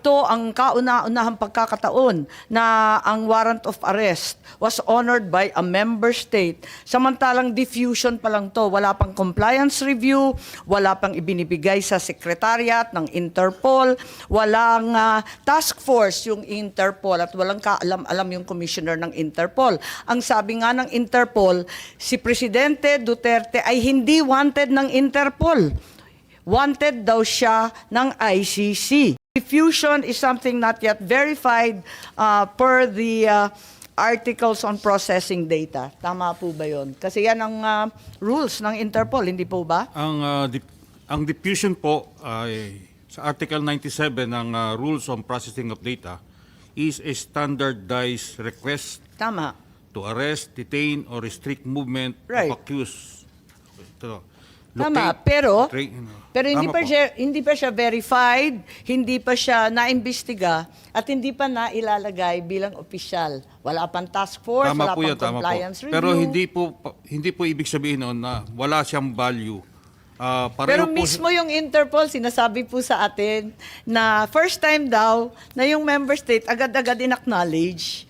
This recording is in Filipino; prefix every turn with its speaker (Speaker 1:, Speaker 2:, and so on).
Speaker 1: ito ang kauna-unahang pagkakataon na ang warrant of arrest was honored by a member state. Samantalang diffusion pa lang to, wala pang compliance review, wala pang ibinibigay sa secretariat ng Interpol, walang task force yung Interpol at walang kaalam-alam yung commissioner ng Interpol. Ang sabi nga ng Interpol, si Presidente Duterte ay hindi wanted ng Interpol. Wanted daw siya ng ICC. Diffusion is something not yet verified per the articles on processing data. Tama po ba yun? Kasi yan ang rules ng Interpol, hindi po ba?
Speaker 2: Ang diffusion po ay sa Article 97 ng Rules on Processing of Data is a standardized request
Speaker 1: Tama.
Speaker 2: to arrest, detain, or restrict movement
Speaker 1: Right.
Speaker 2: of accused.
Speaker 1: Tama, pero hindi
Speaker 2: Tama
Speaker 1: pa
Speaker 2: po.
Speaker 1: hindi pa siya verified, hindi pa siya naimbestiga at hindi pa nailalagay bilang opisyal. Wala pang task force,
Speaker 2: Tama
Speaker 1: wala
Speaker 2: po
Speaker 1: pang
Speaker 2: yan, tama po.
Speaker 1: compliance review.
Speaker 2: Pero hindi po ibig sabihin noon na wala siyang value.
Speaker 1: Pero
Speaker 2: Pareho po
Speaker 1: mismo yung Interpol, sinasabi po sa atin na first time daw na yung member state agad-agad in-acknowledge